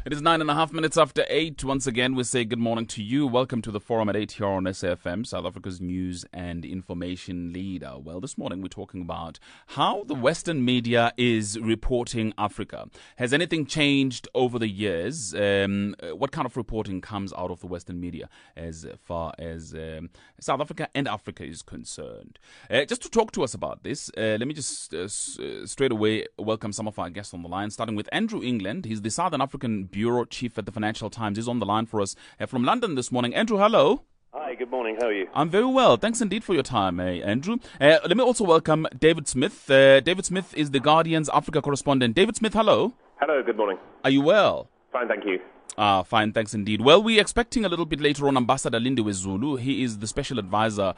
It is 9.5 minutes after 8. Once again, we say good morning to you. Welcome to the Forum at 8 here on SAFM, South Africa's news and information leader. Well, this morning we're talking about how the Western media is reporting Africa. Has anything changed over the years? What kind of reporting comes out of the Western media as far as South Africa and Africa is concerned? Just to talk to us about this, let me just straight away welcome some of our guests on the line, starting with Andrew England. He's the Southern African Bureau Chief at the Financial Times. He's on the line for us from London this morning. Andrew, hello. Hi, good morning. How are you? I'm very well. Thanks indeed for your time, Andrew. Let me also welcome David Smith. David Smith is the Guardian's Africa correspondent. David Smith, hello. Hello, good morning. Are you well? Fine, thank you. Fine, thanks indeed. Well, we're expecting a little bit later on Ambassador Lindiwe Zulu. He is the special advisor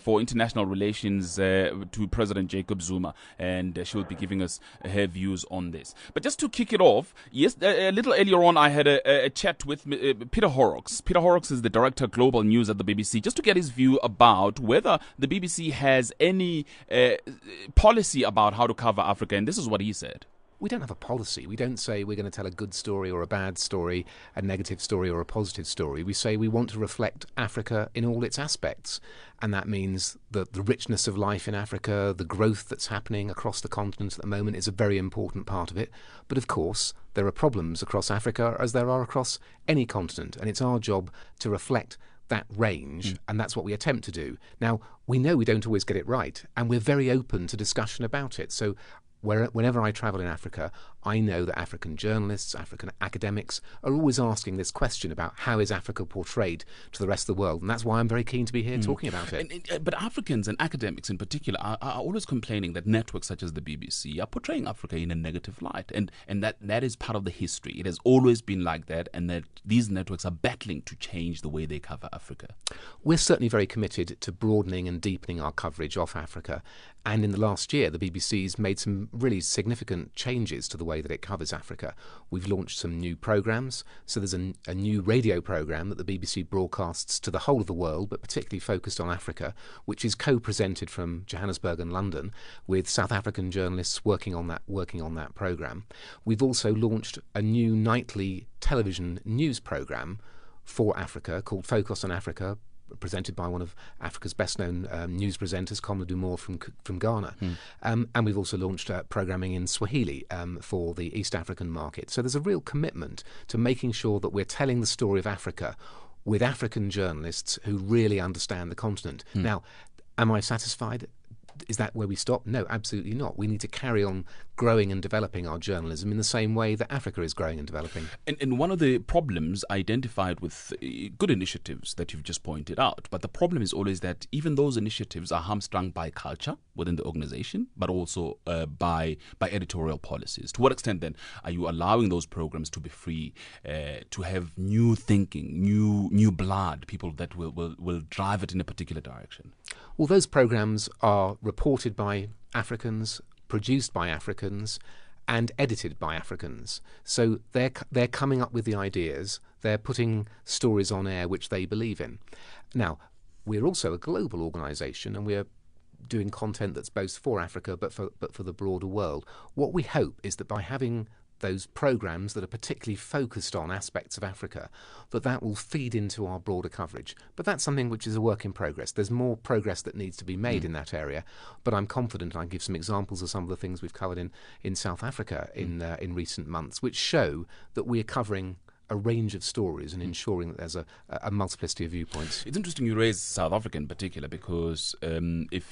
for international relations to President Jacob Zuma, and she'll be giving us her views on this. But just to kick it off, yes, a little earlier on I had a chat with Peter Horrocks. Peter Horrocks is the Director of Global News at the BBC, just to get his view about whether the BBC has any policy about how to cover Africa, and this is what he said. We don't have a policy. We don't say we're going to tell a good story or a bad story, a negative story or a positive story. We say we want to reflect Africa in all its aspects. And that means that the richness of life in Africa, the growth that's happening across the continent at the moment is a very important part of it. But of course, there are problems across Africa as there are across any continent. And it's our job to reflect that range, and that's what we attempt to do. Now, we know we don't always get it right, and we're very open to discussion about it. So whenever I travel in Africa, I know that African journalists, African academics are always asking this question about how is Africa portrayed to the rest of the world, and that's why I'm very keen to be here talking about it. But Africans and academics in particular are always complaining that networks such as the BBC are portraying Africa in a negative light, and that is part of the history. It has always been like that, and that these networks are battling to change the way they cover Africa. We're certainly very committed to broadening and deepening our coverage of Africa, and in the last year the BBC's made some really significant changes to the way that it covers Africa. We've launched some new programmes. So there's a new radio programme that the BBC broadcasts to the whole of the world, but particularly focused on Africa, which is co-presented from Johannesburg and London with South African journalists working on that programme. We've also launched a new nightly television news programme for Africa called Focus on Africa, presented by one of Africa's best-known news presenters, Komla Dumor from Ghana. And we've also launched programming in Swahili for the East African market. So there's a real commitment to making sure that we're telling the story of Africa with African journalists who really understand the continent. Now, am I satisfied? Is that where we stop? No, absolutely not. We need to carry on growing and developing our journalism in the same way that Africa is growing and developing. And one of the problems identified with good initiatives that you've just pointed out, but the problem is always that even those initiatives are hamstrung by culture within the organization, but also by editorial policies. To what extent then are you allowing those programs to be free, to have new thinking, new blood, people that will drive it in a particular direction? Well, those programs are reported by Africans, produced by Africans, and edited by Africans. So they're coming up with the ideas. They're putting stories on air which they believe in. Now, we're also a global organisation, and we're doing content that's both for Africa but for the broader world. What we hope is that by having those programmes that are particularly focused on aspects of Africa, that will feed into our broader coverage. But that's something which is a work in progress. There's more progress that needs to be made in that area, but I'm confident I can give some examples of some of the things we've covered in South Africa in recent months, which show that we're covering a range of stories and ensuring that there's a multiplicity of viewpoints. It's interesting you raise South Africa in particular because if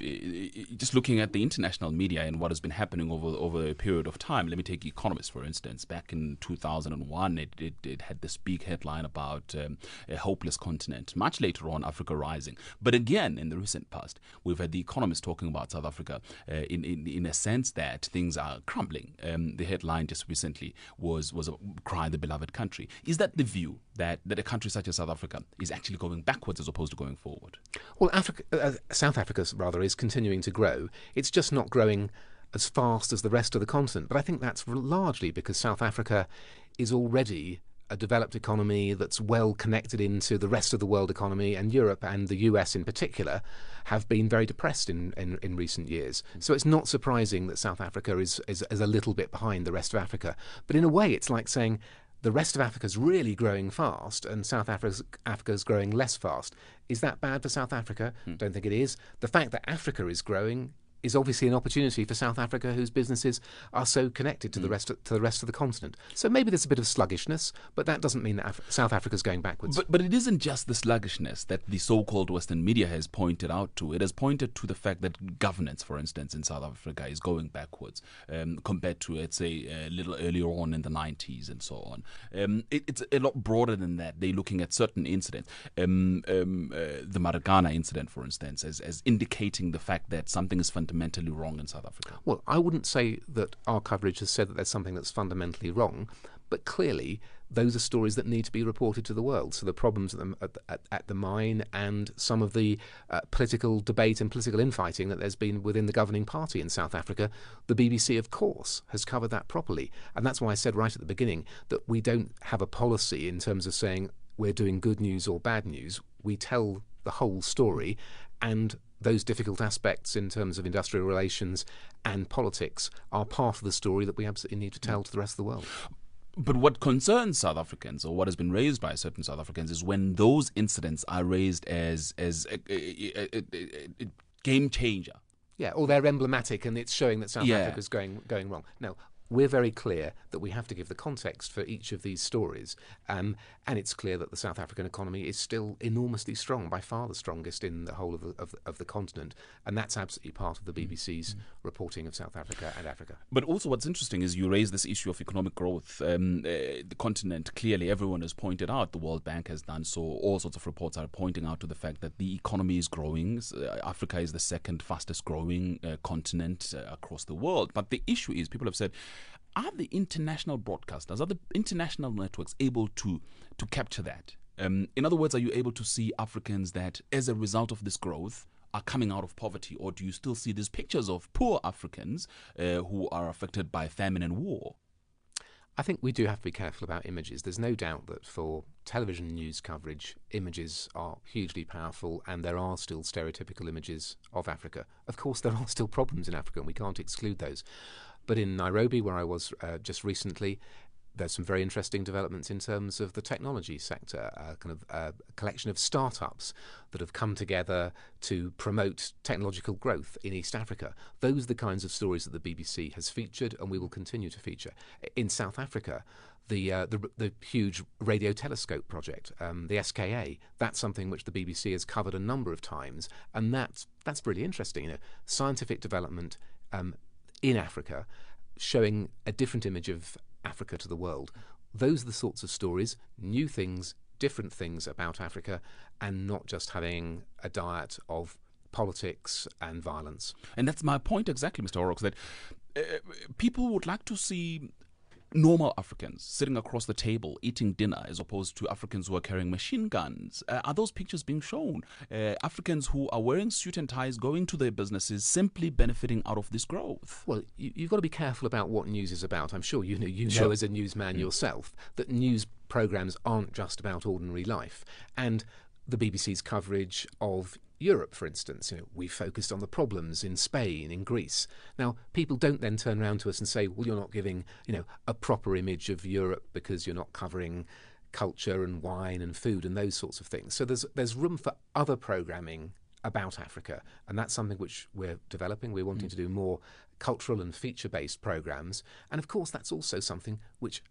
just looking at the international media and what has been happening over a period of time, let me take Economist for instance. Back in 2001, it had this big headline about a hopeless continent. Much later on, Africa rising. But again, in the recent past, we've had the Economist talking about South Africa in a sense that things are crumbling. The headline just recently was "Cry the Beloved Country." Is that the view that a country such as South Africa is actually going backwards as opposed to going forward? Well, South Africa, rather, is continuing to grow. It's just not growing as fast as the rest of the continent. But I think that's largely because South Africa is already a developed economy that's well connected into the rest of the world economy, and Europe and the US in particular have been very depressed in recent years. So it's not surprising that South Africa is a little bit behind the rest of Africa. But in a way, it's like saying, the rest of Africa's really growing fast and South Africa's growing less fast. Is that bad for South Africa? Don't think it is. The fact that Africa is growing is obviously an opportunity for South Africa, whose businesses are so connected to the rest of the continent. So maybe there's a bit of sluggishness, but that doesn't mean that South Africa's going backwards. But it isn't just the sluggishness that the so-called Western media has pointed out to. It has pointed to the fact that governance, for instance, in South Africa is going backwards compared to, let's say, a little earlier on in the 90s and so on. It's a lot broader than that. They're looking at certain incidents. The Marikana incident, for instance, as indicating the fact that something is fundamentally wrong in South Africa. Well, I wouldn't say that our coverage has said that there's something that's fundamentally wrong, but clearly those are stories that need to be reported to the world. So the problems at the mine and some of the political debate and political infighting that there's been within the governing party in South Africa, the BBC, of course, has covered that properly. And that's why I said right at the beginning that we don't have a policy in terms of saying we're doing good news or bad news. We tell the whole story, and those difficult aspects in terms of industrial relations and politics are part of the story that we absolutely need to tell to the rest of the world. But what concerns South Africans, or what has been raised by certain South Africans, is when those incidents are raised as a game changer. Yeah, or they're emblematic and it's showing that South Africa's going wrong. Now, we're very clear that we have to give the context for each of these stories, and it's clear that the South African economy is still enormously strong, by far the strongest in the whole of the continent, and that's absolutely part of the BBC's reporting of South Africa and Africa. But also what's interesting is you raise this issue of economic growth. The continent, clearly everyone has pointed out, the World Bank has done so, all sorts of reports are pointing out to the fact that the economy is growing. Africa is the second fastest growing continent across the world. But the issue is, people have said, are the international broadcasters, are the international networks able to capture that? In other words, are you able to see Africans that, as a result of this growth, are coming out of poverty? Or do you still see these pictures of poor Africans who are affected by famine and war? I think we do have to be careful about images. There's no doubt that for television news coverage, images are hugely powerful, and there are still stereotypical images of Africa. Of course, there are still problems in Africa, and we can't exclude those. But in Nairobi, where I was just recently, there's some very interesting developments in terms of the technology sector, a collection of startups that have come together to promote technological growth in East Africa. Those are the kinds of stories that the BBC has featured, and we will continue to feature. In South Africa, the huge radio telescope project, the SKA, that's something which the BBC has covered a number of times, and that's really interesting. Scientific development in Africa, showing a different image of Africa to the world. Those are the sorts of stories, new things, different things about Africa, and not just having a diet of politics and violence. And that's my point exactly, Mr. Horrocks, that people would like to see normal Africans sitting across the table eating dinner as opposed to Africans who are carrying machine guns. Are those pictures being shown? Africans who are wearing suit and ties, going to their businesses, simply benefiting out of this growth? Well, you've got to be careful about what news is about. I'm sure you know Sure. as a newsman yourself that news programmes aren't just about ordinary life. And the BBC's coverage of Europe, for instance, we focused on the problems in Spain, in Greece. Now, people don't then turn around to us and say, well, you're not giving, a proper image of Europe because you're not covering culture and wine and food and those sorts of things. So there's room for other programming about Africa, and that's something which we're developing. We're wanting to do more cultural and feature-based programmes, and of course that's also something which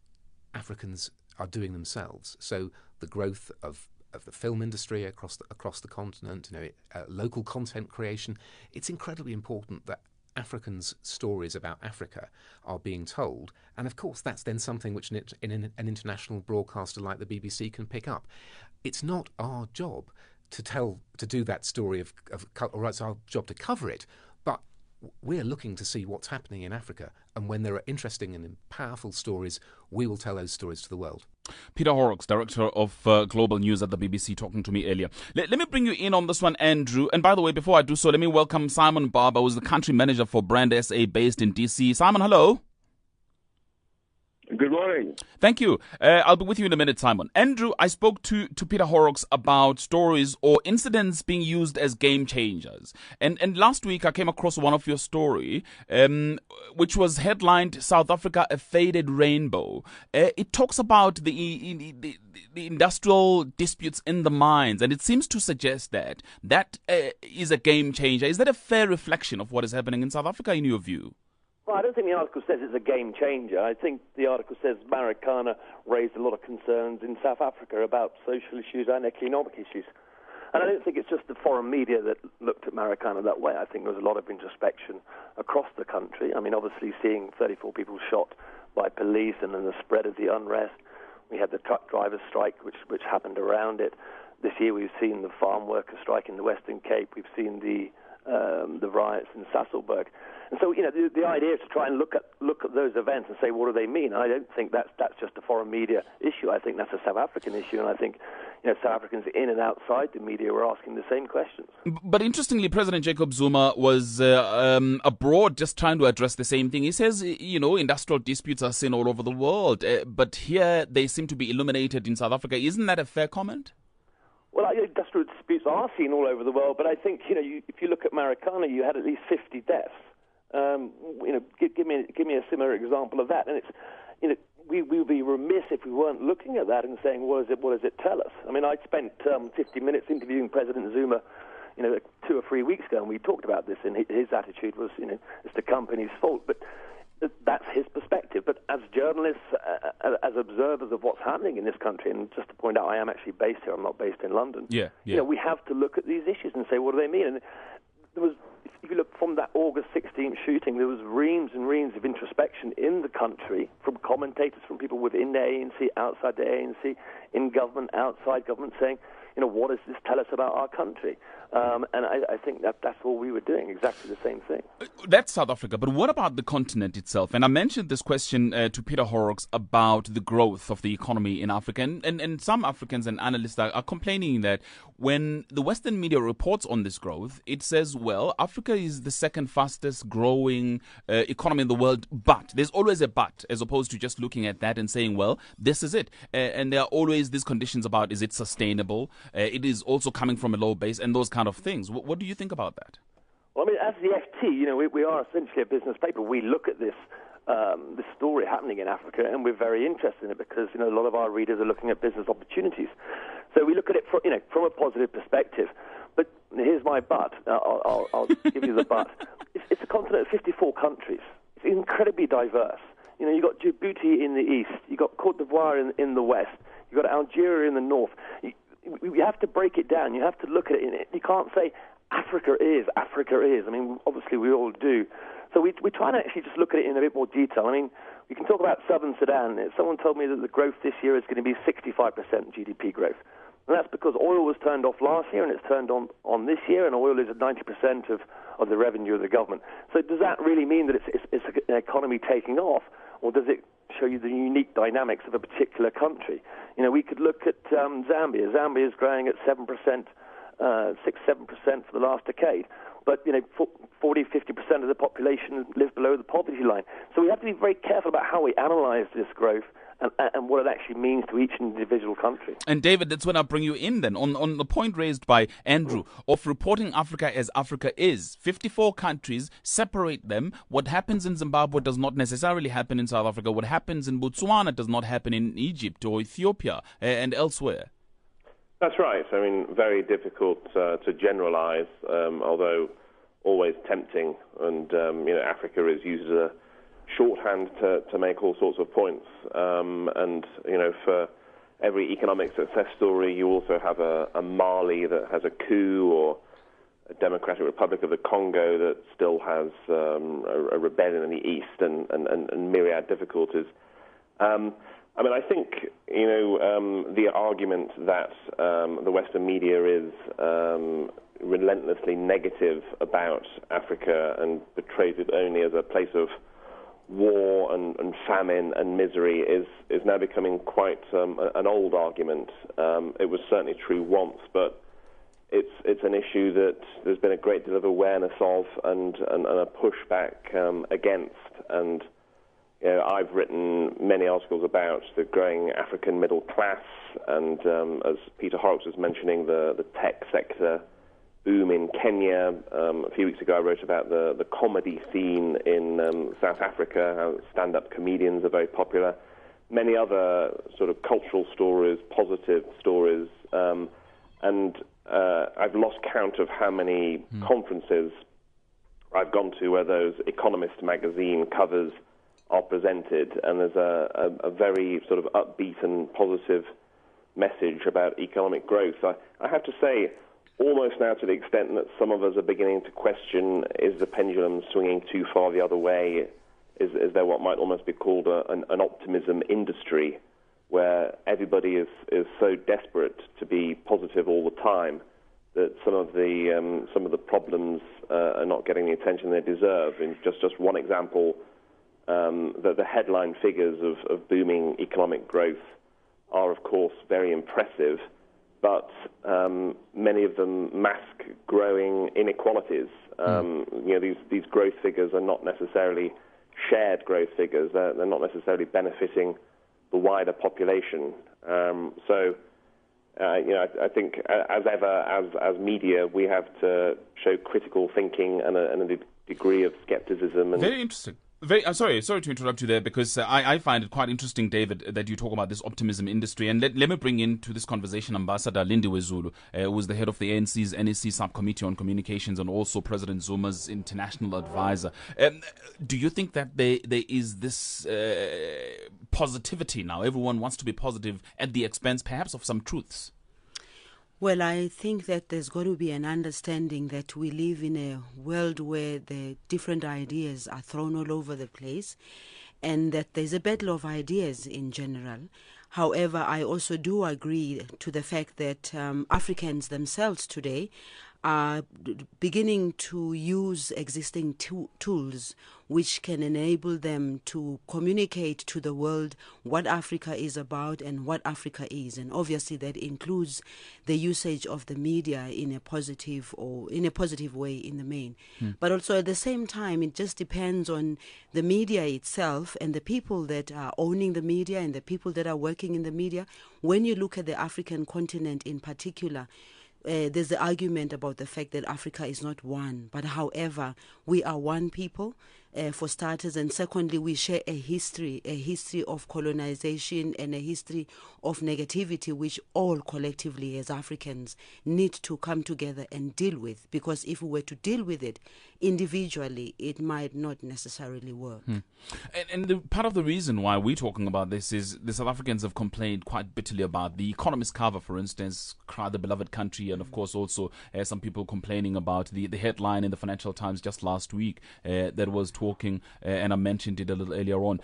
Africans are doing themselves. So the growth of the film industry across the continent, local content creation. It's incredibly important that Africans' stories about Africa are being told, and of course that's then something which an international broadcaster like the BBC can pick up. It's not our job to do that story or it's our job to cover it, but we're looking to see what's happening in Africa, and when there are interesting and powerful stories, we will tell those stories to the world. Peter Horrocks, Director of Global News at the BBC, talking to me earlier. Let me bring you in on this one, Andrew. And by the way, before I do so, let me welcome Simon Barber, who's the Country Manager for Brand SA based in DC. Simon, hello. Good morning. Thank you. I'll be with you in a minute, Simon. Andrew, I spoke to Peter Horrocks about stories or incidents being used as game changers. And last week I came across one of your story, which was headlined "South Africa, a Faded Rainbow." It talks about the industrial disputes in the mines, and it seems to suggest that is a game changer. Is that a fair reflection of what is happening in South Africa, in your view? Well, I don't think the article says it's a game changer. I think the article says Marikana raised a lot of concerns in South Africa about social issues and economic issues. And I don't think it's just the foreign media that looked at Marikana that way. I think there was a lot of introspection across the country. I mean, obviously seeing 34 people shot by police and then the spread of the unrest. We had the truck drivers' strike, which happened around it. This year we've seen the farm workers' strike in the Western Cape. We've seen the riots in Sasolburg. And so, the idea is to try and look at those events and say, what do they mean? I don't think that's just a foreign media issue. I think that's a South African issue, and I think South Africans in and outside the media were asking the same questions. But interestingly, President Jacob Zuma was abroad just trying to address the same thing. He says, industrial disputes are seen all over the world, but here they seem to be illuminated in South Africa. Isn't that a fair comment? Well, industrial disputes are seen all over the world, but I think if you look at Marikana, you had at least 50 deaths. Give me a similar example of that, and it's we would be remiss if we weren't looking at that and saying, what does it tell us? I mean, I'd spent 50 minutes interviewing President Zuma, 2 or 3 weeks ago, and we talked about this, and his attitude was, it's the company's fault, but that's his perspective. But as journalists, as observers of what's happening in this country, and just to point out, I am actually based here, I'm not based in London. Yeah. We have to look at these issues and say, what do they mean? And there was, if you look from that August 16th shooting, there was reams and reams of introspection in the country from commentators, from people within the ANC, outside the ANC, in government, outside government, saying, what does this tell us about our country? And I think that's all we were doing, exactly the same thing. That's South Africa, but what about the continent itself? And I mentioned this question to Peter Horrocks about the growth of the economy in Africa. And some Africans and analysts are complaining that when the Western media reports on this growth, it says, well, Africa is the second fastest growing economy in the world, but there's always a but, as opposed to just looking at that and saying, well, this is it. And there are always these conditions about, is it sustainable? It is also coming from a low base and those kind of things. What do you think about that? Well, I mean, as the FT, we are essentially a business paper. We look at this story happening in Africa, and we're very interested in it because a lot of our readers are looking at business opportunities. So we look at it from a positive perspective. But here's my but. I'll give you the but. It's a continent of 54 countries. It's incredibly diverse. You've got Djibouti in the east. You've got Cote d'Ivoire in the west. You've got Algeria in the north. We have to break it down. You have to look at it. You can't say Africa is. I mean, obviously we all do. So we try to actually just look at it in a bit more detail. I mean, we can talk about Southern Sudan. Someone told me that the growth this year is going to be 65% GDP growth. And that's because oil was turned off last year and it's turned on this year, and oil is at 90% of the revenue of the government. So does that really mean that it's an economy taking off, or does it show you the unique dynamics of a particular country? We could look at Zambia. Zambia is growing at 7%, 6-7% for the last decade. But, 40-50% of the population live below the poverty line. So we have to be very careful about how we analyze this growth and what it actually means to each individual country. And David, that's when I bring you in then, on the point raised by Andrew of reporting Africa as Africa is. 54 countries, separate them. What happens in Zimbabwe does not necessarily happen in South Africa. What happens in Botswana does not happen in Egypt or Ethiopia and elsewhere. That's right. I mean, very difficult to generalize, although always tempting. And, Africa is used as a shorthand to make all sorts of points. And, for every economic success story, you also have a Mali that has a coup, or a Democratic Republic of the Congo that still has a rebellion in the east and myriad difficulties. I think, the argument that the Western media is relentlessly negative about Africa and portrays it only as a place of war and famine and misery is now becoming quite an old argument. It was certainly true once, but it's an issue that there's been a great deal of awareness of and a pushback against. And I've written many articles about the growing African middle class, and as Peter Horrocks was mentioning, the tech sector boom in Kenya. A few weeks ago I wrote about the comedy scene in South Africa, how stand-up comedians are very popular. Many other sort of cultural stories, positive stories, and I've lost count of how many conferences I've gone to where those Economist magazine covers are presented, and there's a very sort of upbeat and positive message about economic growth. I have to say, almost now to the extent that some of us are beginning to question, is the pendulum swinging too far the other way? Is there what might almost be called an optimism industry, where everybody is so desperate to be positive all the time that some of the problems are not getting the attention they deserve? And just one example, the headline figures of booming economic growth are, of course, very impressive, but many of them mask growing inequalities. These growth figures are not necessarily shared growth figures. They're not necessarily benefiting the wider population. I think, as ever, as media, we have to show critical thinking and a degree of skepticism. Very interesting. I'm sorry to interrupt you there, because I find it quite interesting, David, that you talk about this optimism industry. And let me bring into this conversation Ambassador Lindiwe Zulu, who is the head of the ANC's NEC Subcommittee on Communications and also President Zuma's international advisor. Do you think that there is this positivity now? Everyone wants to be positive at the expense, perhaps, of some truths. Well, I think that there's got to be an understanding that we live in a world where the different ideas are thrown all over the place, and that there's a battle of ideas in general. However, I also do agree to the fact that Africans themselves today are beginning to use existing tools which can enable them to communicate to the world what Africa is about and what Africa is. And obviously that includes the usage of the media in a positive way in the main. But also at the same time, it just depends on the media itself and the people that are owning the media and the people that are working in the media. When you look at the African continent in particular, there's the argument about the fact that Africa is not one. But however, we are one people, for starters, and secondly, we share a history of colonization and a history of negativity, which all collectively as Africans need to come together and deal with. Because if we were to deal with it individually, it might not necessarily work. And part of the reason why we're talking about this is the South Africans have complained quite bitterly about the Economist cover, for instance, Cry the Beloved Country, and of course also some people complaining about the headline in the Financial Times just last week that was talking, and I mentioned it a little earlier on,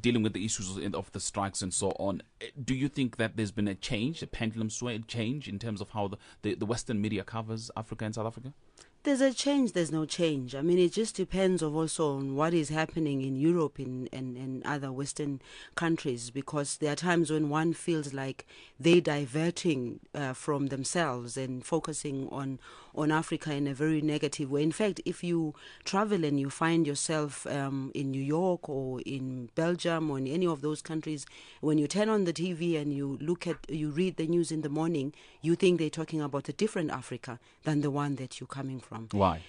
dealing with the issues of the strikes and so on. Do you think that there's been a change, a pendulum sway change in terms of how the Western media covers Africa and South Africa? There's a change, there's no change. I mean, it just depends also on what is happening in Europe and other Western countries, because there are times when one feels like they're diverting from themselves and focusing on Africa in a very negative way. In fact, if you travel and you find yourself in New York or in Belgium or in any of those countries, when you turn on the TV and you read the news in the morning, you think they're talking about a different Africa than the one that you're coming from. Why?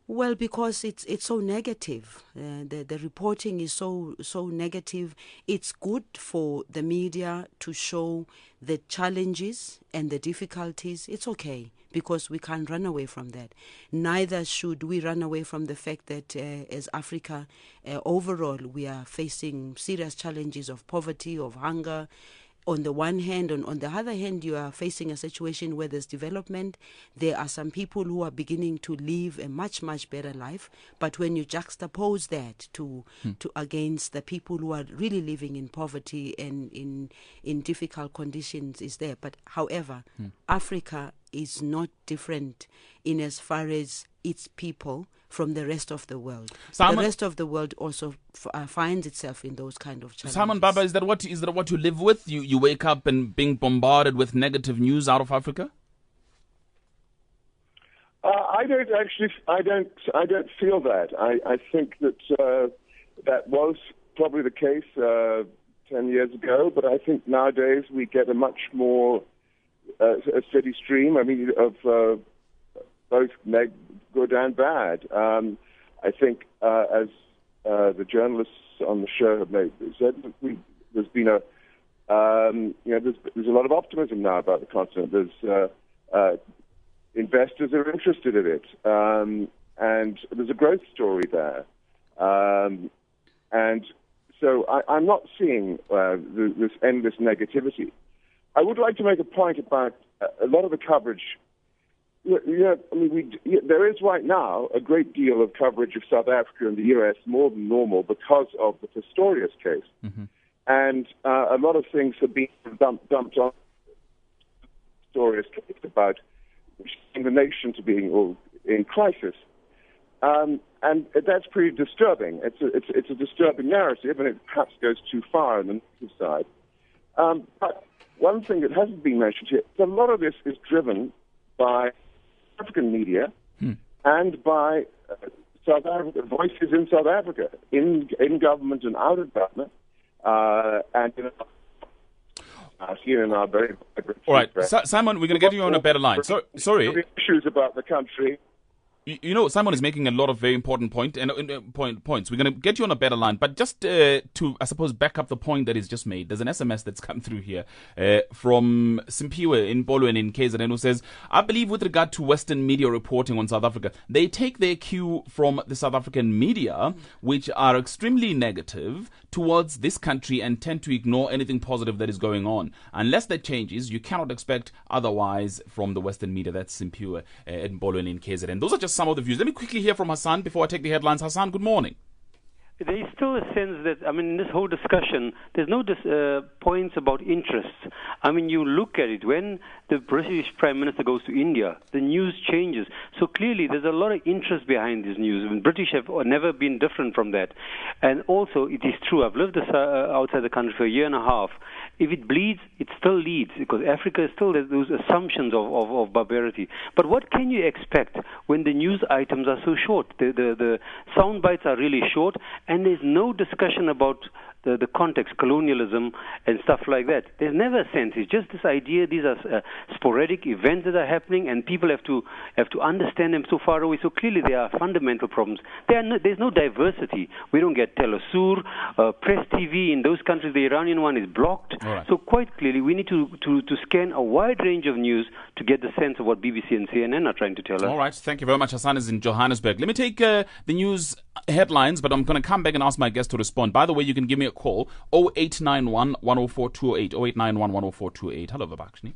Well, because it's so negative. The reporting is so negative. It's good for the media to show the challenges and the difficulties. It's okay, because we can't run away from that. Neither should we run away from the fact that as Africa, overall, we are facing serious challenges of poverty, of hunger. On the one hand, on the other hand, you are facing a situation where there's development. There are some people who are beginning to live a much, much better life. But when you juxtapose that to against the people who are really living in poverty and in difficult conditions, is there. But however, Africa is not different in as far as its people from the rest of the world. Simon, the rest of the world also finds itself in those kind of challenges. Simon Baba, is that what you live with? You wake up and being bombarded with negative news out of Africa? I don't feel that. I think that that was probably the case 10 years ago, but I think nowadays we get a much more a steady stream. I mean, of both good and bad. I think, as the journalists on the show have said, there's been there's a lot of optimism now about the continent. There's investors are interested in it, and there's a growth story there. And so I'm not seeing this endless negativity. I would like to make a point about a lot of the coverage. There is right now a great deal of coverage of South Africa and the U.S. more than normal because of the Pistorius case. Mm-hmm. And a lot of things have been dumped on the Pistorius case about the nation to being in crisis. And that's pretty disturbing. It's a disturbing narrative, and it perhaps goes too far on the negative side. But one thing that hasn't been mentioned here, a lot of this is driven by African media and by South Africa, voices in South Africa, in government and out of government, and here in our very vibrant. All right, Simon, we're going to get you on a better line. Sorry. Issues about the country. Simon is making a lot of very important points. We're going to get you on a better line, but just to, I suppose, back up the point that is just made. There's an SMS that's come through here from Simpiwe in Bolweni in KZN, who says, I believe with regard to Western media reporting on South Africa, they take their cue from the South African media, which are extremely negative towards this country and tend to ignore anything positive that is going on. Unless that changes, you cannot expect otherwise from the Western media. That's Simpiwe in Bolweni in KZN. Those are just some of the views. Let me quickly hear from Hassan before I take the headlines. Hassan, good morning. There is still a sense that, in this whole discussion, there's no points about interests. You look at it, when the British Prime Minister goes to India, the news changes. So clearly, there's a lot of interest behind this news. The British have never been different from that. And also, it is true, I've lived outside the country for a year and a half. If it bleeds, it still leads, because Africa is still those assumptions of barbarity. But what can you expect when the news items are so short? The sound bites are really short, and there's no discussion about the context, colonialism and stuff like that. There's never a sense. It's just this idea these are sporadic events that are happening, and people have to understand them so far away. So clearly there are fundamental problems. There's no diversity. We don't get Telesur, Press TV in those countries. The Iranian one is blocked. Right. So quite clearly we need to scan a wide range of news to get the sense of what BBC and CNN are trying to tell us. All right. Thank you very much. Hassan is in Johannesburg. Let me take the news headlines, but I'm going to come back and ask my guest to respond. By the way, you can give me a call, 0891 104 208, 0891 104 208. Hello, Vabakshni.